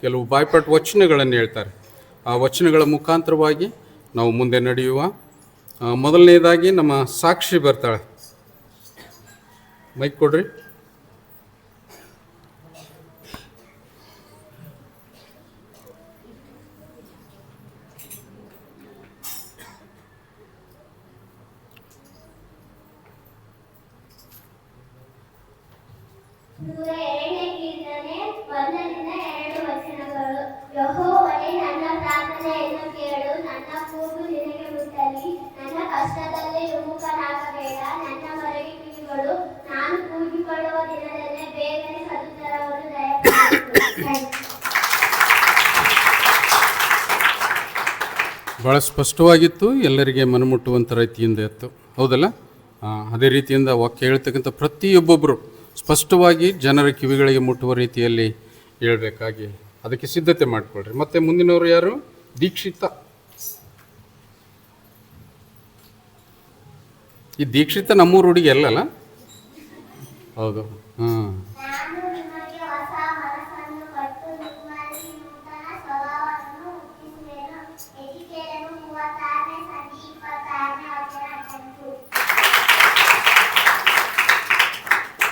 ಕೆಲವು ಬಾಯ್ಪಾಟ್ ವಚನಗಳನ್ನು ಹೇಳ್ತಾರೆ. ಆ ವಚನಗಳ ಮುಖಾಂತರವಾಗಿ ನಾವು ಮುಂದೆ ನಡೆಯುವ. ಮೊದಲನೇದಾಗಿ ನಮ್ಮ ಸಾಕ್ಷಿ ಬರ್ತಾಳೆ. ಮೈಕ್ ಕೊಡ್ರಿ. ಯೆಹೋವನೇ, ನನ್ನ ಪ್ರಾರ್ಥನೆಯನ್ನು ಕೇಳು, ನನ್ನ ಕೂಗು ನಿನಗೆ ಮುಟ್ಟಲಿ. ನನ್ನ ಕಷ್ಟದಲ್ಲಿ ವಿಮುಖನಾಗಬೇಡ, ನನ್ನ ಮೊರೆಗೆ ಕಿವಿಗೊಡು. ನಾನು ಕೂಗಿಕೊಳ್ಳುವ ದಿನದಲ್ಲೇ ಬೇಗನೆ ಸದುತ್ತರವನ್ನು ದಯಪಾಲಿಸು. ಭಾಳ ಸ್ಪಷ್ಟವಾಗಿತ್ತು, ಎಲ್ಲರಿಗೆ ಮನಮುಟ್ಟುವಂಥ ರೀತಿಯಿಂದ ಇತ್ತು, ಹೌದಲ್ಲ? ಅದೇ ರೀತಿಯಿಂದ ವಾಕ್ಯ ಹೇಳ್ತಕ್ಕಂಥ ಪ್ರತಿಯೊಬ್ಬೊಬ್ಬರು ಸ್ಪಷ್ಟವಾಗಿ ಜನರ ಕಿವಿಗಳಿಗೆ ಮುಟ್ಟುವ ರೀತಿಯಲ್ಲಿ ಹೇಳಬೇಕಾಗಿ ಅದಕ್ಕೆ ಸಿದ್ಧತೆ ಮಾಡಿಕೊಳ್ರಿ. ಮತ್ತು ಮುಂದಿನವರು ಯಾರು? ದೀಕ್ಷಿತ. ಈ ದೀಕ್ಷಿತ ನಮ್ಮೂರು ಹುಡುಗಿ ಅಲ್ಲಲ್ಲ? ಹೌದು. ಹಾಂ,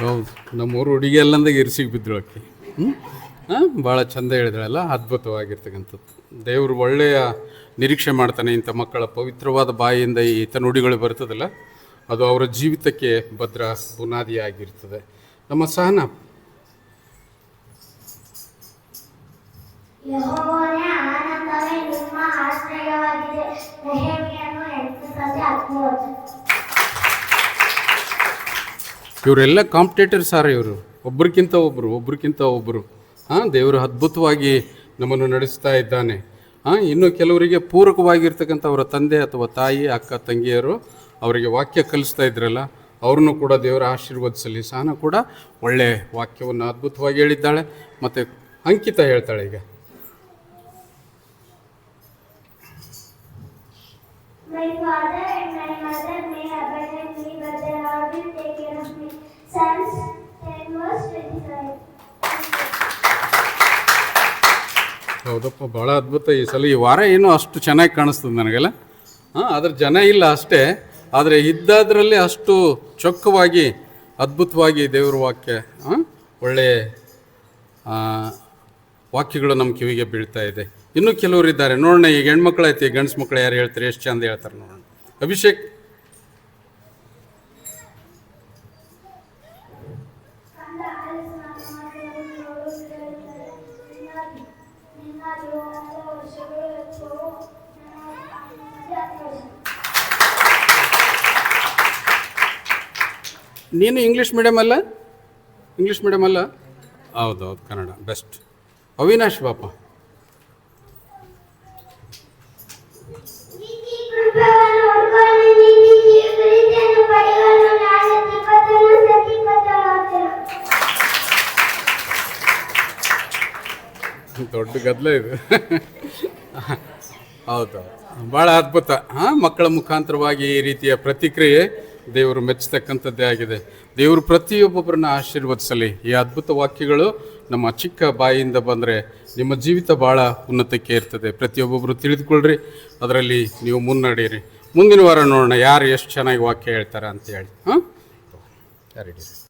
ಹೌದು. ನಮ್ಮೂರು ಹುಡುಗಿ ಅಲ್ಲಂದಾಗ ಇರಿಸಿಗೆ ಬಿದ್ದಳು ಆಕೆ. ಭಾಳ ಚಂದ ಹೇಳಿದ್ರಲ್ಲ, ಅದ್ಭುತವಾಗಿರ್ತಕ್ಕಂಥದ್ದು. ದೇವರು ಒಳ್ಳೆಯ ನಿರೀಕ್ಷೆ ಮಾಡ್ತಾನೆ. ಇಂಥ ಮಕ್ಕಳ ಪವಿತ್ರವಾದ ಬಾಯಿಯಿಂದ ಈ ನುಡಿಗಳು ಬರ್ತದಲ್ಲ, ಅದು ಅವರ ಜೀವಿತಕ್ಕೆ ಭದ್ರ ಬುನಾದಿಯಾಗಿರ್ತದೆ. ನಮ್ಮ ಸಹನ. ಇವರೆಲ್ಲ ಕಾಂಪಿಟೇಟರ್ಸ್ ಆರ ಇವರು, ಒಬ್ರಿಗಿಂತ ಒಬ್ಬರು. ದೇವರು ಅದ್ಭುತವಾಗಿ ನಮ್ಮನ್ನು ನಡೆಸ್ತಾ ಇದ್ದಾನೆ. ಇನ್ನು ಕೆಲವರಿಗೆ ಪೂರಕವಾಗಿರ್ತಕ್ಕಂಥ ಅವರ ತಂದೆ ಅಥವಾ ತಾಯಿ, ಅಕ್ಕ ತಂಗಿಯರು ಅವರಿಗೆ ವಾಕ್ಯ ಕಲಿಸ್ತಾ ಇದ್ರಲ್ಲ, ಅವ್ರನ್ನೂ ಕೂಡ ದೇವರ ಆಶೀರ್ವದಿಸಲಿ. ಸಹನ ಕೂಡ ಒಳ್ಳೆಯ ವಾಕ್ಯವನ್ನು ಅದ್ಭುತವಾಗಿ ಹೇಳಿದ್ದಾಳೆ. ಮತ್ತು ಅಂಕಿತ ಹೇಳ್ತಾಳೆ ಈಗ. ಹೌದಪ್ಪ, ಭಾಳ ಅದ್ಭುತ. ಈ ಸಲ ಈ ವಾರ ಏನೋ ಅಷ್ಟು ಚೆನ್ನಾಗಿ ಕಾಣಿಸ್ತದೆ ನನಗೆಲ್ಲ. ಅದ್ರ ಜನ ಇಲ್ಲ ಅಷ್ಟೇ, ಆದರೆ ಇದ್ದದ್ರಲ್ಲಿ ಅಷ್ಟು ಚೊಕ್ಕವಾಗಿ ಅದ್ಭುತವಾಗಿ ದೇವ್ರ ವಾಕ್ಯ, ಒಳ್ಳೆಯ ವಾಕ್ಯಗಳು ನಮ್ಮ ಕಿವಿಗೆ ಬೀಳ್ತಾ ಇದೆ. ಇನ್ನೂ ಕೆಲವರು ಇದ್ದಾರೆ ನೋಡೋಣ. ಈಗ ಹೆಣ್ಮಕ್ಳು ಐತಿ, ಗಂಡ್ಸು ಮಕ್ಕಳು ಯಾರು ಹೇಳ್ತಾರೆ, ಎಷ್ಟು ಚಂದ ಹೇಳ್ತಾರೆ ನೋಡೋಣ. ಅಭಿಷೇಕ್. ನೀನು ಇಂಗ್ಲೀಷ್ ಮೀಡಿಯಮ್ ಅಲ್ಲ? ಹೌದೌದು, ಕನ್ನಡ ಬೆಸ್ಟ್. ಅವಿನಾಶ್ ಬಾಪ. ದೊಡ್ಡ ಗದ್ದಲ ಇದು. ಹೌದೌದು, ಭಾಳ ಅದ್ಭುತ. ಮಕ್ಕಳ ಮುಖಾಂತರವಾಗಿ ಈ ರೀತಿಯ ಪ್ರತಿಕ್ರಿಯೆ ದೇವರು ಮೆಚ್ಚತಕ್ಕಂಥದ್ದೇ ಆಗಿದೆ. ದೇವರು ಪ್ರತಿಯೊಬ್ಬೊಬ್ಬರನ್ನ ಆಶೀರ್ವದಿಸಲಿ. ಈ ಅದ್ಭುತ ವಾಕ್ಯಗಳು ನಮ್ಮ ಚಿಕ್ಕ ಬಾಯಿಯಿಂದ ಬಂದರೆ ನಿಮ್ಮ ಜೀವಿತ ಭಾಳ ಉನ್ನತಕ್ಕೆ ಇರ್ತದೆ. ಪ್ರತಿಯೊಬ್ಬೊಬ್ಬರು ತಿಳಿದುಕೊಳ್ಳ್ರಿ, ಅದರಲ್ಲಿ ನೀವು ಮುನ್ನಡೆಯಿರಿ. ಮುಂದಿನ ವಾರ ನೋಡೋಣ ಯಾರು ಎಷ್ಟು ಚೆನ್ನಾಗಿ ವಾಕ್ಯ ಹೇಳ್ತಾರೆ ಅಂತೇಳಿ. ಯಾರಿಡಿ